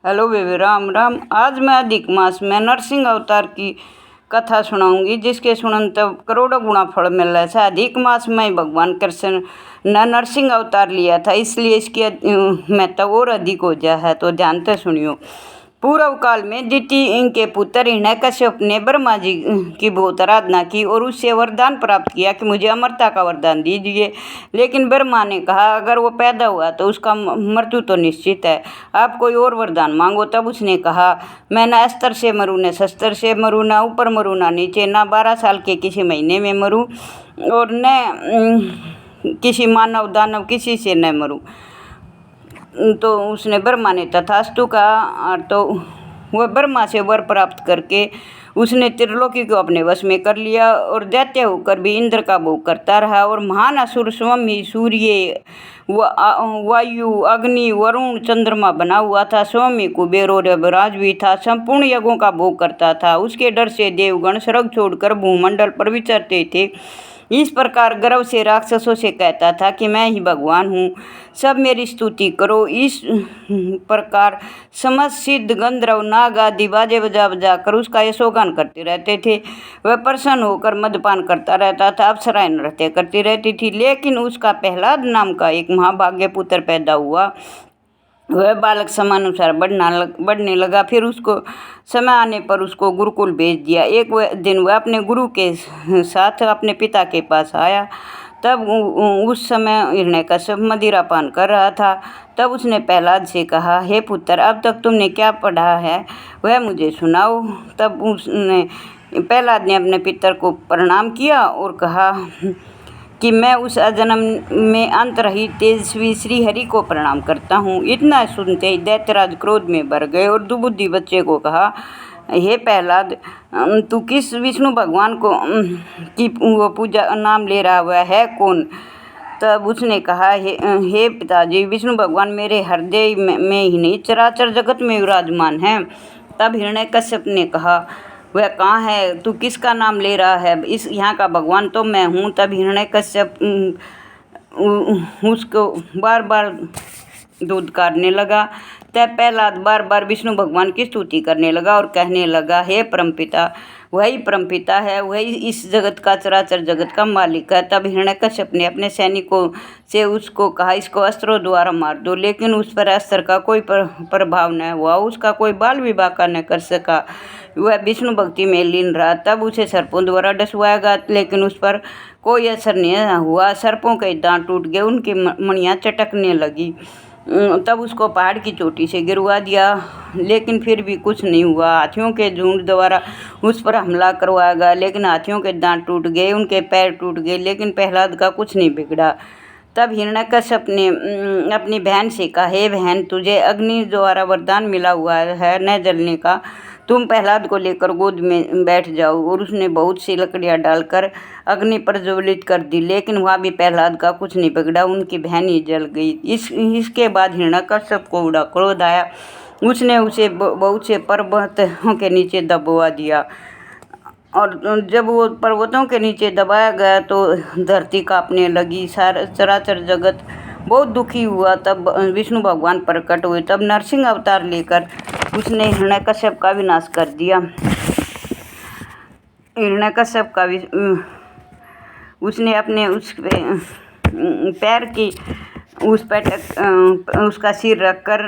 Hello baby, Ram Ram. आज मैं अधिक मास में नरसिंह अवतार की कथा सुनाऊंगी, जिसके सुनन तब करोड़ों गुना फल मिल रहा है। अधिक मास में भगवान कृष्ण ने नरसिंह अवतार लिया था, इसलिए इसकी महत्व और अधिक हो गया है। तो जानते सुनियो। पूर्व काल में दिति के पुत्र हिरण्यकश्यप ने ब्रह्मा जी की बहुत आराधना की और उससे वरदान प्राप्त किया कि मुझे अमरता का वरदान दीजिए। लेकिन ब्रह्मा ने कहा, अगर वो पैदा हुआ तो उसका मृत्यु तो निश्चित है, आप कोई और वरदान मांगो। तब उसने कहा, मैं न अस्त्र से मरूँ, न शस्त्र से मरूँ, ना ऊपर मरूँ ना नीचे, ना 12 साल के किसी महीने में मरूँ, और न किसी मानव दानव किसी से न मरूँ। तो उसने ब्रह्मा ने तथास्तु कहा। तो वह ब्रह्मा से वर प्राप्त करके उसने त्रिलोकी को अपने वश में कर लिया और दैत्य होकर भी इंद्र का भोग करता रहा। और महान असुर स्वयं ही सूर्य, वायु, अग्नि, वरुण, चंद्रमा बना हुआ था। स्वयं ही कुबेर और यमराज भी था, संपूर्ण यज्ञों का भोग करता था। उसके डर से देवगण स्वर्ग छोड़कर भूमंडल पर विचरते थे। इस प्रकार गर्व से राक्षसों से कहता था कि मैं ही भगवान हूँ, सब मेरी स्तुति करो। इस प्रकार समस्त सिद्ध, गंधर्व, नाग आदि बाजे बजा बजा कर उसका यशोगान करते रहते थे। वह प्रसन्न होकर मदपान करता रहता था, अप्सराएं नृत्य करती रहती थी। लेकिन उसका प्रहलाद नाम का एक महाभाग्य पुत्र पैदा हुआ। वह बालक समानुसार बढ़ने लगा। फिर उसको समय आने पर उसको गुरुकुल भेज दिया। एक दिन वह अपने गुरु के साथ अपने पिता के पास आया। तब उस समय हिरण्यकश्यप मदिरा पान कर रहा था। तब उसने प्रहलाद से कहा, हे पुत्र, अब तक तुमने क्या पढ़ा है वह मुझे सुनाओ। तब उसने प्रहलाद ने अपने पितर को प्रणाम किया और कहा कि मैं उस अजन्म में अंतरहित तेजस्वी श्री हरि को प्रणाम करता हूँ। इतना सुनते ही दैत्यराज क्रोध में भर गए और दुबुद्धि बच्चे को कहा, हे प्रहलाद, तू किस विष्णु भगवान को की वो पूजा नाम ले रहा हुआ है कौन? तब उसने कहा, हे पिताजी, विष्णु भगवान मेरे हृदय में ही नहीं, चराचर जगत में विराजमान हैं। तब हिरण्यकश्यप ने कहा, वह कहाँ है? तू किसका नाम ले रहा है? इस यहाँ का भगवान तो मैं हूँ। तब हिरण्यकश्यप उसको बार बार धुतकारने लगा। तब प्रहलाद बार बार विष्णु भगवान की स्तुति करने लगा और कहने लगा, हे परमपिता, वही परमपिता है, वही इस जगत का, चराचर जगत का मालिक है। तब हिरण्यकश्यप ने अपने सैनिकों से उसको कहा, इसको अस्त्रों द्वारा मार दो। लेकिन उस पर अस्त्र का कोई प्रभाव न हुआ, उसका कोई बाल विवाह का न कर सका। वह विष्णु भक्ति में लीन रहा। तब उसे सर्पों द्वारा डसवाया गया, लेकिन उस पर कोई असर नहीं हुआ। सर्पों के दांत टूट गए, उनकी मणियाँ चटकने लगी। तब उसको पहाड़ की चोटी से गिरवा दिया, लेकिन फिर भी कुछ नहीं हुआ। हाथियों के झुंड द्वारा उस पर हमला करवाया गया, लेकिन हाथियों के दांत टूट गए, उनके पैर टूट गए, लेकिन प्रहलाद का कुछ नहीं बिगड़ा। तब हिरण्यकश्यप ने अपनी बहन से कहा, हे बहन, तुझे अग्नि द्वारा वरदान मिला हुआ है न जलने का, तुम प्रहलाद को लेकर गोद में बैठ जाओ। और उसने बहुत सी लकड़ियाँ डालकर अग्नि प्रज्वलित कर दी, लेकिन वहाँ भी प्रहलाद का कुछ नहीं बिगड़ा, उनकी बहन ही जल गई। इसके बाद हिरण्यकश्यप को बड़ा क्रोध आया। उसने उसे बहुत से पर्वतों के नीचे दबवा दिया, और जब वो पर्वतों के नीचे दबाया गया तो धरती कांपने लगी, सारा चराचर जगत बहुत दुखी हुआ। तब विष्णु भगवान प्रकट हुए। तब नरसिंह अवतार लेकर उसने हिरण्यकश्यप का विनाश कर दिया। हिरण्यकश्यप का उसने अपने उस पैर की उस पर उसका सिर रखकर,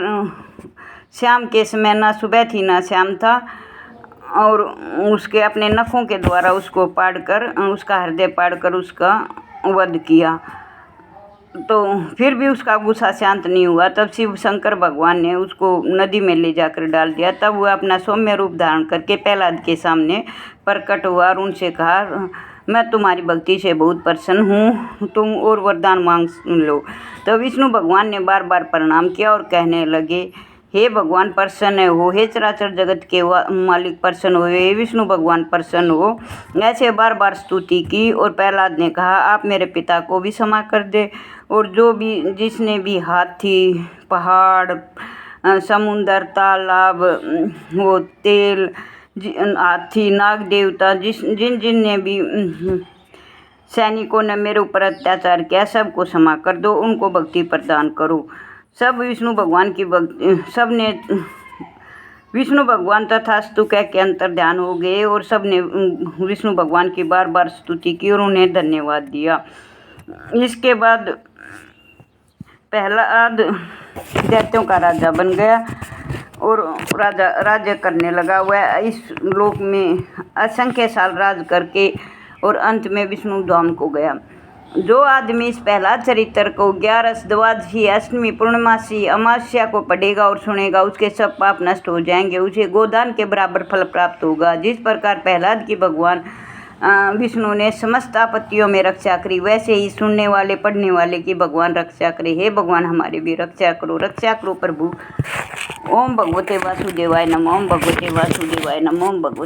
शाम के समय ना सुबह थी ना शाम था, और उसके अपने नखों के द्वारा उसको पाड़कर, उसका हृदय पाड़कर उसका वध किया। तो फिर भी उसका गुस्सा शांत नहीं हुआ। तब शिव शंकर भगवान ने उसको नदी में ले जाकर डाल दिया। तब वह अपना सौम्य रूप धारण करके प्रहलाद के सामने प्रकट हुआ और उनसे कहा, मैं तुम्हारी भक्ति से बहुत प्रसन्न हूँ, तुम और वरदान मांग लो। तो विष्णु भगवान ने बार बार प्रणाम किया और कहने लगे, हे भगवान प्रसन्न हो, हे चराचर जगत के मालिक प्रसन्न हो, हे विष्णु भगवान प्रसन्न हो। ऐसे बार बार स्तुति की। और प्रहलाद ने कहा, आप मेरे पिता को भी क्षमा कर दे, और जो भी जिसने भी हाथी, पहाड़, समुंदर, तालाब, वो तेल, हाथी, नाग देवता, जिन जिन ने भी सैनिकों ने मेरे ऊपर अत्याचार किया, सबको क्षमा कर दो, उनको भक्ति प्रदान करो। सब विष्णु भगवान की भक्ति, सब ने विष्णु भगवान तथास्तु कह के अंतर ध्यान हो गए और सब ने विष्णु भगवान की बार बार स्तुति की और उन्हें धन्यवाद दिया। इसके बाद प्रहलाद दैत्यों का राजा बन गया और राज्य करने लगा। वह इस लोक में असंख्य साल राज करके और अंत में विष्णु धाम को गया। जो आदमी इस प्रहलाद चरित्र को 11 द्वादशी अष्टमी पूर्णमासी अमावस्या को पढ़ेगा और सुनेगा, उसके सब पाप नष्ट हो जाएंगे, उसे गोदान के बराबर फल प्राप्त होगा। जिस प्रकार प्रहलाद की भगवान विष्णु ने समस्त आपत्तियों में रक्षा करी, वैसे ही सुनने वाले पढ़ने वाले की भगवान रक्षा करे। हे भगवान हमारे भी रक्षा करो प्रभु। ओम भगवते वासुदेवाय नमः। ओम भगवते वासुदेवाय नमः। ओम भगवते